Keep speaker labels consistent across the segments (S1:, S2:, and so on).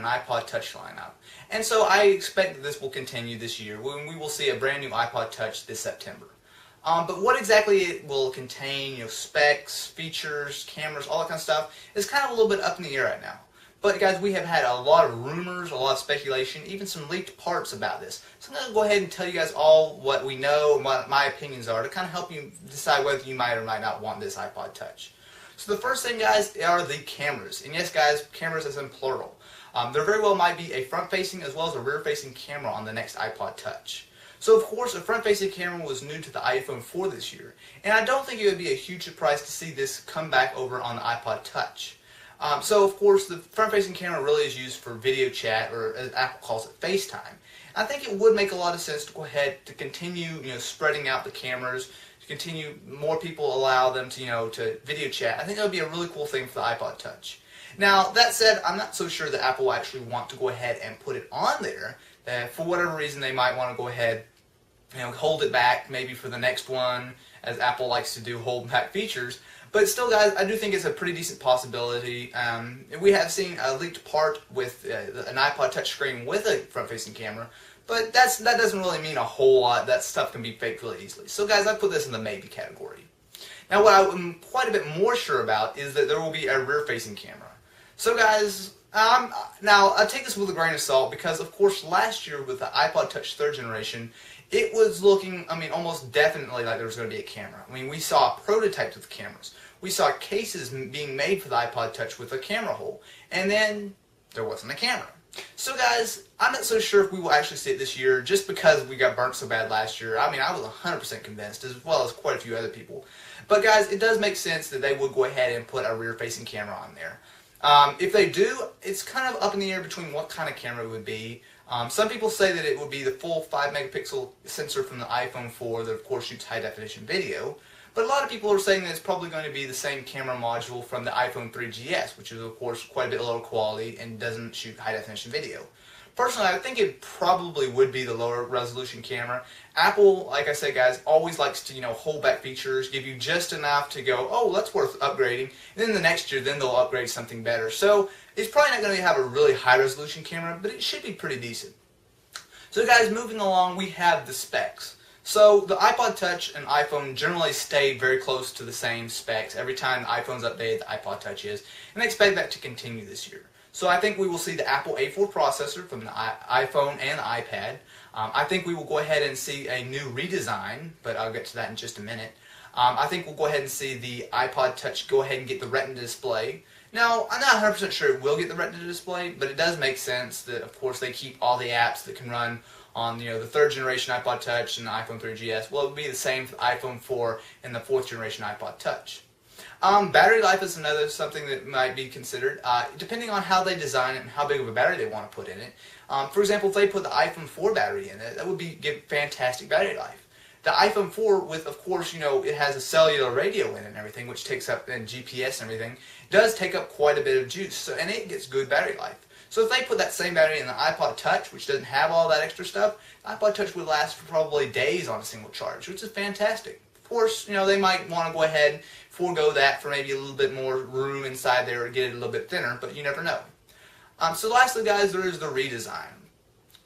S1: an iPod Touch lineup. And so I expect that this will continue this year when we will see a brand new iPod Touch this September. But what exactly it will contain, specs, features, cameras, all that kind of stuff, is kind of a little bit up in the air right now. But guys, we have had a lot of rumors, a lot of speculation, even some leaked parts about this. So I'm going to go ahead and tell you guys all what we know and what my opinions are to kind of help you decide whether you might or might not want this iPod Touch. So the first thing, guys, are the cameras. And yes, guys, cameras is in plural. There very well might be a front-facing as well as a rear-facing camera on the next iPod Touch. So of course, a front-facing camera was new to the iPhone 4 this year, and I don't think it would be a huge surprise to see this come back over on the iPod Touch. So of course, the front-facing camera really is used for video chat, or as Apple calls it, FaceTime. I think it would make a lot of sense to go ahead to continue, spreading out the cameras, to continue more people allow them to, to video chat. I think that would be a really cool thing for the iPod Touch. Now, that said, I'm not so sure that Apple will actually want to go ahead and put it on there. For whatever reason, they might want to go ahead, hold it back, maybe for the next one, as Apple likes to do, hold back features. But still, guys, I do think it's a pretty decent possibility. We have seen a leaked part with an iPod Touch screen with a front-facing camera, but that doesn't really mean a whole lot. That stuff can be faked really easily. So, guys, I put this in the maybe category. Now, what I'm quite a bit more sure about is that there will be a rear-facing camera. So, guys, now I take this with a grain of salt because, of course, last year with the iPod Touch 3rd generation, it was looking, almost definitely like there was going to be a camera. We saw prototypes with cameras. We saw cases being made for the iPod Touch with a camera hole. And then there wasn't a camera. So guys, I'm not so sure if we will actually see it this year just because we got burnt so bad last year. I was 100% convinced, as well as quite a few other people. But guys, it does make sense that they would go ahead and put a rear-facing camera on there. If they do, it's kind of up in the air between what kind of camera it would be. Some people say that it would be the full 5 megapixel sensor from the iPhone 4 that of course shoots high definition video. But a lot of people are saying that it's probably going to be the same camera module from the iPhone 3GS, which is of course quite a bit lower quality and doesn't shoot high definition video. Personally, I think it probably would be the lower resolution camera. Apple, like I said, guys, always likes to, hold back features, give you just enough to go, oh, that's worth upgrading. And then the next year, then they'll upgrade something better. So it's probably not going to have a really high resolution camera, but it should be pretty decent. So guys, moving along, we have the specs. So the iPod Touch and iPhone generally stay very close to the same specs. Every time the iPhone's updated, the iPod Touch is. And I expect that to continue this year. So I think we will see the Apple A4 processor from the iPhone and the iPad. I think we will go ahead and see a new redesign, but I'll get to that in just a minute. I think we'll go ahead and see the iPod Touch go ahead and get the Retina Display. Now, I'm not 100% sure it will get the Retina Display, but it does make sense that, of course, they keep all the apps that can run on the 3rd generation iPod Touch and the iPhone 3GS. Well, it would be the same for the iPhone 4 and the 4th generation iPod Touch. Battery life is something that might be considered, depending on how they design it and how big of a battery they want to put in it. For example, if they put the iPhone 4 battery in it, that would give fantastic battery life. The iPhone 4 with, of course, it has a cellular radio in it and everything, which takes up, and GPS and everything, does take up quite a bit of juice, and it gets good battery life. So if they put that same battery in the iPod Touch, which doesn't have all that extra stuff, the iPod Touch would last for probably days on a single charge, which is fantastic. Of course, they might want to go ahead and forego that for maybe a little bit more room inside there or get it a little bit thinner, but you never know. So lastly, guys, there is the redesign.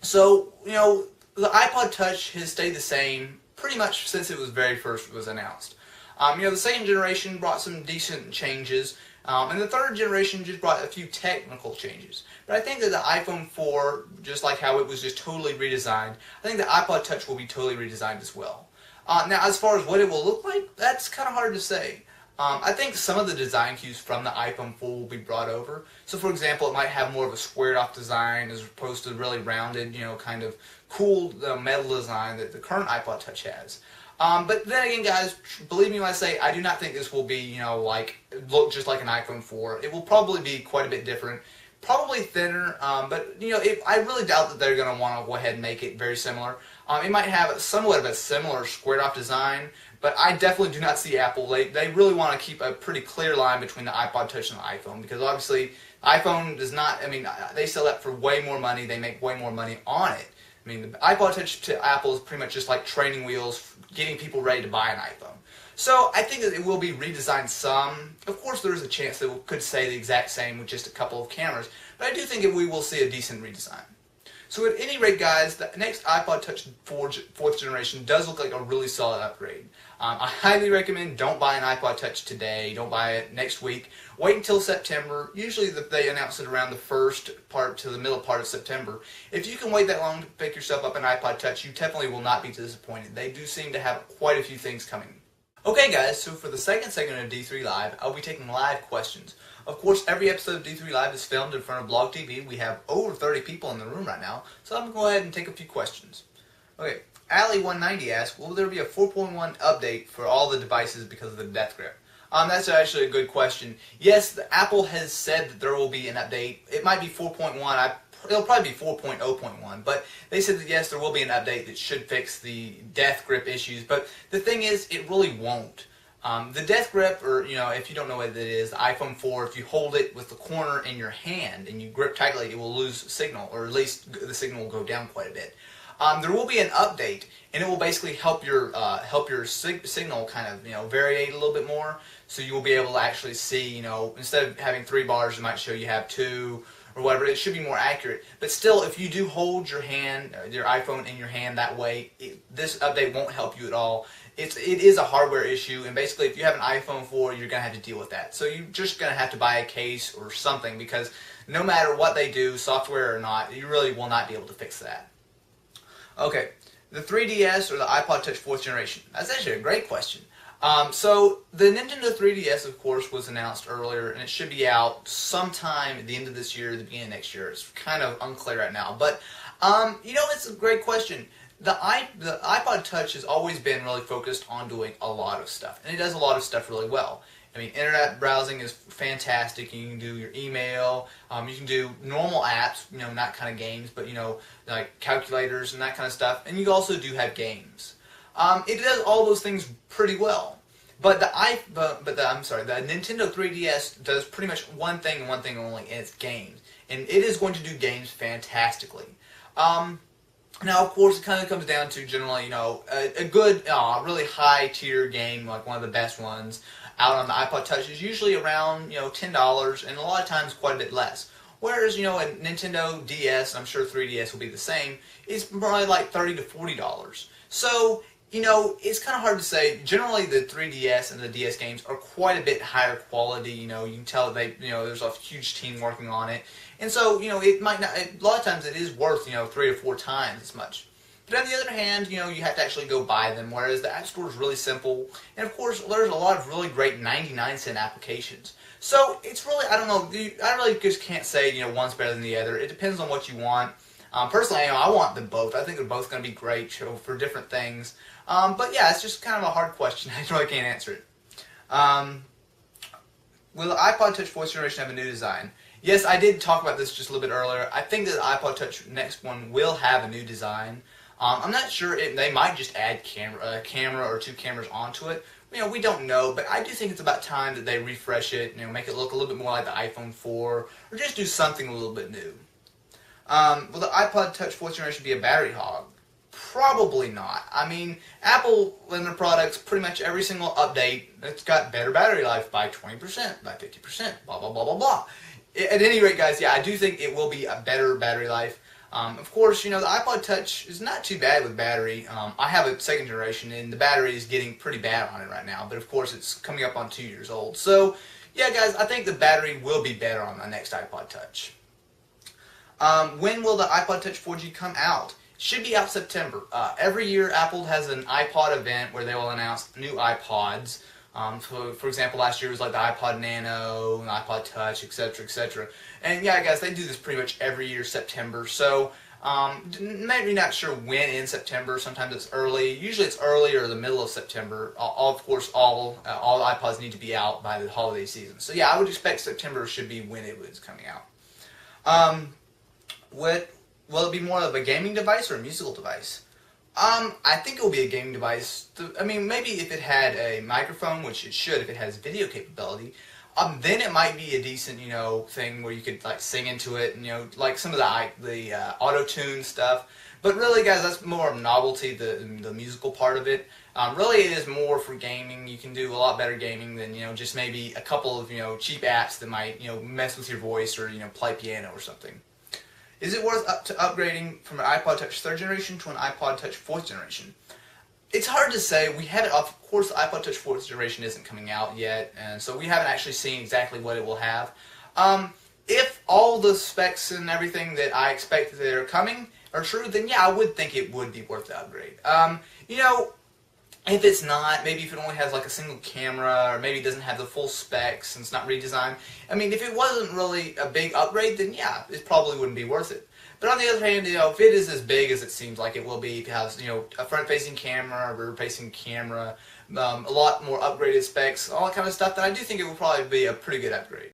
S1: So, the iPod Touch has stayed the same pretty much since it was first announced. The second generation brought some decent changes, and the 3rd generation just brought a few technical changes. But I think that the iPhone 4, just like how it was just totally redesigned, I think the iPod Touch will be totally redesigned as well. Now, as far as what it will look like, that's kind of hard to say. I think some of the design cues from the iPhone 4 will be brought over. So, for example, it might have more of a squared-off design as opposed to really rounded, kind of cool metal design that the current iPod Touch has. But then again, guys, believe me when I say I do not think this will be, look just like an iPhone 4. It will probably be quite a bit different. Probably thinner, but I really doubt that they're going to want to go ahead and make it very similar. It might have somewhat of a similar squared-off design, but I definitely do not see Apple. They really want to keep a pretty clear line between the iPod Touch and the iPhone, because obviously iPhone does not, they sell that for way more money. They make way more money on it. The iPod Touch to Apple is pretty much just like training wheels, getting people ready to buy an iPhone. So I think that it will be redesigned some. Of course, there is a chance that we could say the exact same with just a couple of cameras. but I do think we will see a decent redesign. So at any rate, guys, the next iPod Touch 4th generation does look like a really solid upgrade. I highly recommend don't buy an iPod Touch today. Don't buy it next week. Wait until September. Usually they announce it around the first part to the middle part of September. If you can wait that long to pick yourself up an iPod Touch, you definitely will not be disappointed. They do seem to have quite a few things coming. Okay guys, so for the second segment of D3 Live, I'll be taking live questions. Of course, every episode of D3 Live is filmed in front of Blog TV. We have over 30 people in the room right now, so I'm going to go ahead and take a few questions. Okay, Allie190 asks, will there be a 4.1 update for all the devices because of the death grip? That's actually a good question. Yes, Apple has said that there will be an update. It might be 4.1. It'll probably be 4.0.1, but they said that yes, there will be an update that should fix the death grip issues, but the thing is, it really won't. The death grip, or if you don't know what it is, the iPhone 4, if you hold it with the corner in your hand and you grip tightly, it will lose signal, or at least the signal will go down quite a bit. There will be an update, and it will basically help your signal kind of variate a little bit more, so you will be able to actually see, instead of having 3 bars, it might show you have 2 or whatever. It should be more accurate. But still, if you do hold your hand, your iPhone in your hand that way, this update won't help you at all. It is a hardware issue, and basically if you have an iPhone 4, you're going to have to deal with that. So you're just going to have to buy a case or something, because no matter what they do, software or not, you really will not be able to fix that. Okay, the 3DS or the iPod Touch 4th generation? That's actually a great question. So the Nintendo 3DS, of course, was announced earlier, and it should be out sometime at the end of this year, the beginning of next year. It's kind of unclear right now, but it's a great question. The iPod Touch has always been really focused on doing a lot of stuff, and it does a lot of stuff really well. I mean, internet browsing is fantastic. You can do your email. You can do normal apps, not kind of games, but like calculators and that kind of stuff. And you also do have games. It does all those things pretty well. But the Nintendo 3DS does pretty much one thing and one thing only, and it's games. And it is going to do games fantastically. Now, of course, it kind of comes down to generally, a good, really high-tier game, like one of the best ones, out on the iPod Touch is usually around, $10, and a lot of times quite a bit less. Whereas, a Nintendo DS, and I'm sure 3DS will be the same, is probably like $30 to $40. So, it's kind of hard to say. Generally, the 3DS and the DS games are quite a bit higher quality. You can tell that there's a huge team working on it. And so, it might not, a lot of times it is worth, 3 or 4 times as much. But on the other hand, you have to actually go buy them, whereas the App Store is really simple. And of course, there's a lot of really great 99-cent applications. So, it's really, I don't know, I really just can't say, one's better than the other. It depends on what you want. Personally, I want them both. I think they're both going to be great for different things. But yeah, it's just kind of a hard question. I really can't answer it. Will the iPod Touch 4th generation have a new design? Yes, I did talk about this just a little bit earlier. I think that the iPod Touch next one will have a new design. I'm not sure they might just add a camera or 2 cameras onto it. We don't know, but I do think it's about time that they refresh it, make it look a little bit more like the iPhone 4, or just do something a little bit new. Will the iPod Touch 4th generation be a battery hog? Probably not. I mean, Apple and their products, pretty much every single update, it's got better battery life by 20%, by 50%, blah, blah, blah, blah, blah. At any rate, guys, yeah, I do think it will be a better battery life. Of course, the iPod Touch is not too bad with battery. I have a 2nd generation, and the battery is getting pretty bad on it right now, but of course, it's coming up on 2 years old. So, yeah, guys, I think the battery will be better on the next iPod Touch. When will the iPod Touch 4G come out? Should be out September. Every year, Apple has an iPod event where they will announce new iPods. So, for example, last year was like the iPod Nano, and iPod Touch, etc., etc. And yeah, guys, they do this pretty much every year, September. So, maybe not sure when in September. Sometimes it's early. Usually it's early or the middle of September. Of course, all iPods need to be out by the holiday season. So yeah, I would expect September should be when it was coming out. Will it be more of a gaming device or a musical device? I think it will be a gaming device. I mean, maybe if it had a microphone, which it should if it has video capability. then it might be a decent, thing where you could like sing into it, and like some of the auto tune stuff. But really, guys, that's more of novelty, the musical part of it. Really, it is more for gaming. You can do a lot better gaming than just maybe a couple of cheap apps that might mess with your voice or play piano or something. Is it worth upgrading from an iPod Touch 3rd generation to an iPod Touch 4th generation? It's hard to say. We haven't, of course, the iPod Touch 4th generation isn't coming out yet, and so we haven't actually seen exactly what it will have. If all the specs and everything that I expect that are coming are true, then yeah, I would think it would be worth the upgrade. If it's not, maybe if it only has like a single camera, or maybe it doesn't have the full specs and it's not redesigned. I mean, if it wasn't really a big upgrade, then yeah, it probably wouldn't be worth it. But on the other hand, if it is as big as it seems like it will be, if it has a front-facing camera, a rear-facing camera, a lot more upgraded specs, all that kind of stuff, then I do think it will probably be a pretty good upgrade.